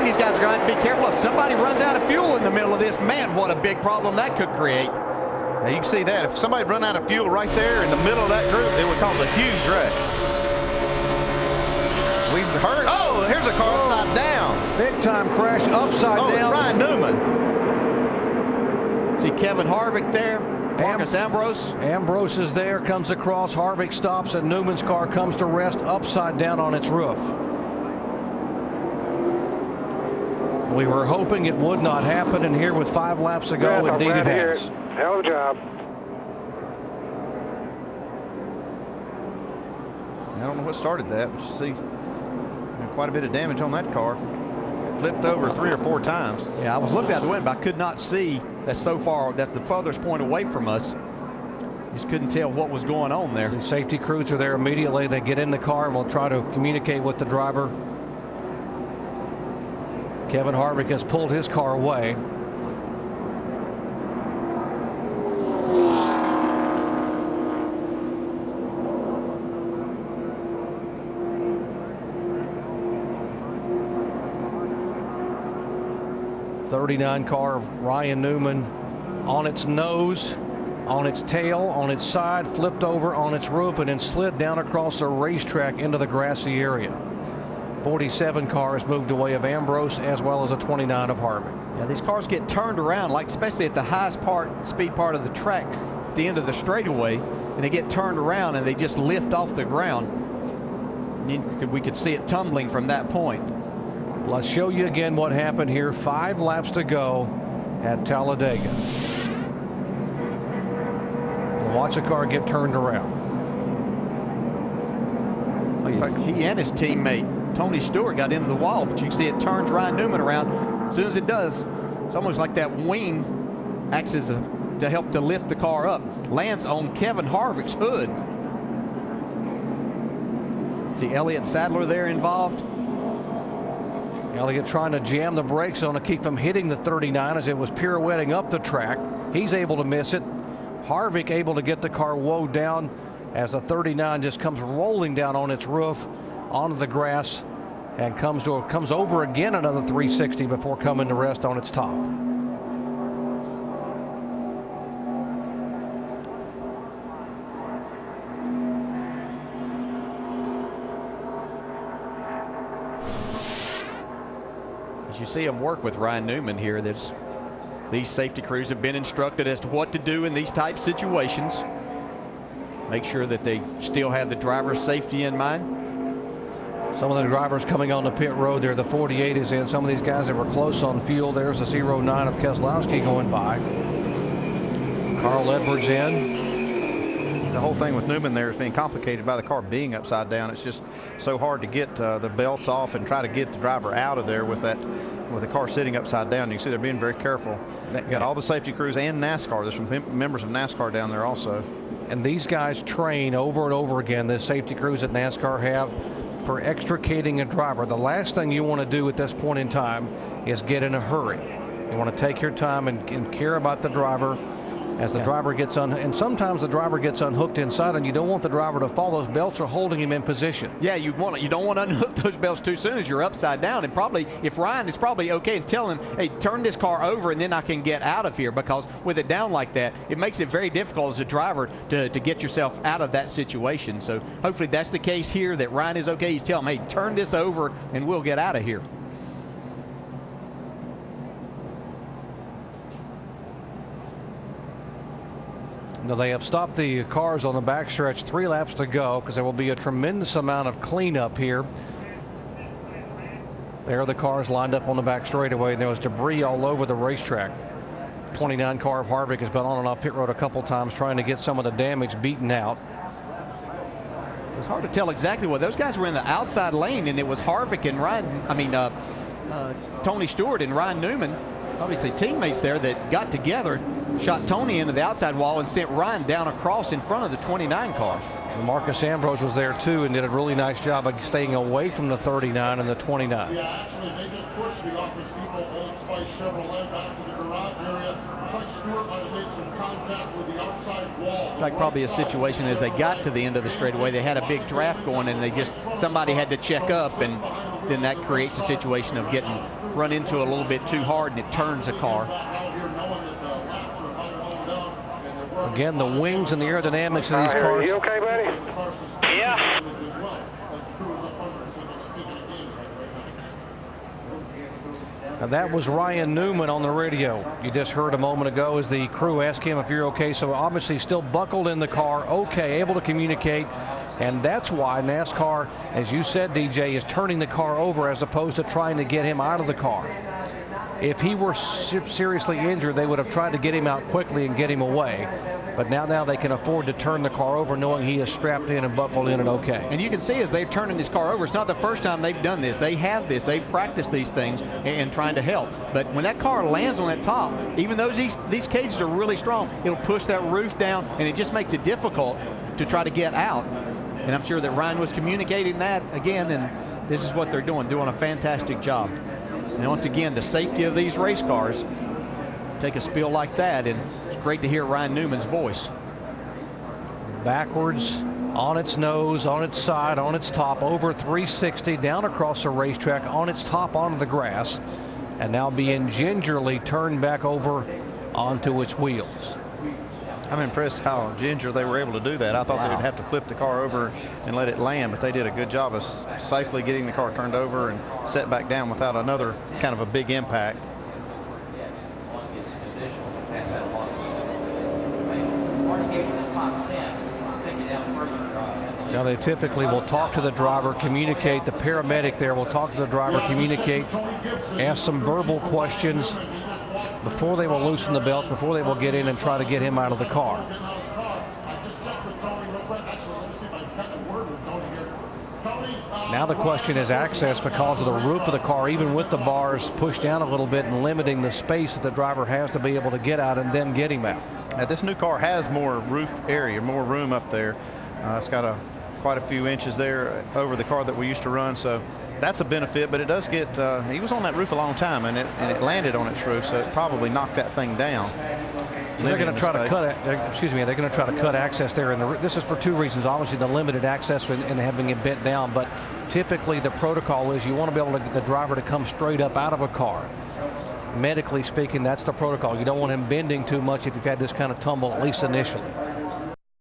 these guys are going to have to be careful. If somebody runs out of fuel in the middle of this, man, what a big problem that could create. Now you can see that. If somebody run out of fuel right there in the middle of that group, it would cause a huge wreck. We've heard, oh, here's a car upside down. Big time crash upside down. Oh, it's Ryan Newman. See Kevin Harvick there. Marcus Ambrose. Ambrose is there, comes across. Harvick stops, and Newman's car comes to rest upside down on its roof. We were hoping it would not happen, and here with 5 laps to go, indeed it has. Hell of a job. I don't know what started that, but you see quite a bit of damage on that car. Flipped over 3 or 4 times. Yeah, I was looking out the window, but I could not see. That's so far. That's the furthest point away from us. Just couldn't tell what was going on there. The safety crews are there immediately. They get in the car and will try to communicate with the driver. Kevin Harvick has pulled his car away. '39 car of Ryan Newman on its nose, on its tail, on its side, flipped over on its roof, and then slid down across the racetrack into the grassy area. 47 cars moved away of Ambrose, as well as a 29 of Harvick. Yeah, these cars get turned around, like especially at the highest speed part of the track, at the end of the straightaway, and they get turned around and they just lift off the ground. And we could see it tumbling from that point. Let's show you again what happened here. 5 laps to go at Talladega. Watch a car get turned around. He and his teammate Tony Stewart got into the wall, but you can see it turns Ryan Newman around. As soon as it does, it's almost like that wing acts as to help to lift the car up. Lands on Kevin Harvick's hood. See Elliott Sadler there involved. Elliott trying to jam the brakes on to keep him hitting the 39 as it was pirouetting up the track. He's able to miss it. Harvick able to get the car woe down as the 39 just comes rolling down on its roof onto the grass and comes over again another 360 before coming to rest on its top. As you see him work with Ryan Newman here, these safety crews have been instructed as to what to do in these type situations. Make sure that they still have the driver's safety in mind. Some of the drivers coming on the pit road there, the 48 is in. Some of these guys that were close on fuel. There's the 09 of Keselowski going by. Carl Edwards in. The whole thing with Newman there is being complicated by the car being upside down. It's just so hard to get the belts off and try to get the driver out of there with the car sitting upside down. You can see they're being very careful. They got all the safety crews and NASCAR. There's some members of NASCAR down there also. And these guys train over and over again, the safety crews that NASCAR have, for extricating a driver. The last thing you want to do at this point in time is get in a hurry. You want to take your time and care about the driver as the driver gets and sometimes the driver gets unhooked inside, and you don't want the driver to fall. Those belts are holding him in position. Yeah, you don't want to unhook those belts too soon as you're upside down. And probably, if Ryan is probably okay and tell him, hey, turn this car over and then I can get out of here, because with it down like that, it makes it very difficult as a driver to get yourself out of that situation. So hopefully that's the case here, that Ryan is okay. He's telling him, hey, turn this over and we'll get out of here. Now they have stopped the cars on the backstretch, 3 laps to go, because there will be a tremendous amount of cleanup here. There are the cars lined up on the back straightaway. There was debris all over the racetrack. 29 car of Harvick has been on and off pit road a couple times trying to get some of the damage beaten out. It's hard to tell exactly what those guys were in the outside lane, and it was Harvick and Tony Stewart and Ryan Newman, obviously teammates there, that got together, shot Tony into the outside wall and sent Ryan down across in front of the 29 car. And Marcus Ambrose was there too and did a really nice job of staying away from the 39 and the 29. Yeah, actually they just pushed the Office Depot Old Spice Chevrolet back to the garage area. Looks like Stewart might have made some contact with the outside wall. Like probably a situation as they got to the end of the straightaway, they had a big draft going and somebody had to check up, and then that creates a situation of getting run into a little bit too hard, and it turns the car. Again, the wings and the aerodynamics of these cars. You okay, buddy? Yeah. Now that was Ryan Newman on the radio. You just heard a moment ago as the crew asked him if you're okay. So obviously still buckled in the car, okay, able to communicate. And that's why NASCAR, as you said, DJ, is turning the car over as opposed to trying to get him out of the car. If he were seriously injured, they would have tried to get him out quickly and get him away. But now they can afford to turn the car over knowing he is strapped in and buckled in and okay. And you can see as they're turning this car over, it's not the first time they've done this. They have this. They've practiced these things and trying to help. But when that car lands on that top, even though these cases are really strong, it'll push that roof down, and it just makes it difficult to try to get out. And I'm sure that Ryan was communicating that again, and this is what they're doing a fantastic job. And once again, the safety of these race cars take a spill like that, and it's great to hear Ryan Newman's voice. Backwards, on its nose, on its side, on its top, over 360, down across the racetrack, on its top onto the grass, and now being gingerly turned back over onto its wheels. I'm impressed how ginger they were able to do that. I thought they would have to flip the car over and let it land, but they did a good job of safely getting the car turned over and set back down without another kind of a big impact. Now they typically will talk to the driver, communicate. The paramedic there will talk to the driver, communicate, ask some verbal questions before they will loosen the belts, before they will get in and try to get him out of the car. Now the question is access because of the roof of the car, even with the bars pushed down a little bit and limiting the space that the driver has to be able to get out and then get him out. Now this new car has more roof area, more room up there. It's got quite a few inches there over the car that we used to run, so that's a benefit. But it does get he was on that roof a long time, and it landed on its roof, so it probably knocked that thing down. So they're going to try to cut it. They're going to try to cut access there, and this is for two reasons. Obviously, the limited access and having it bent down, but typically the protocol is you want to be able to get the driver to come straight up out of a car. Medically speaking, that's the protocol. You don't want him bending too much if you've had this kind of tumble, at least initially.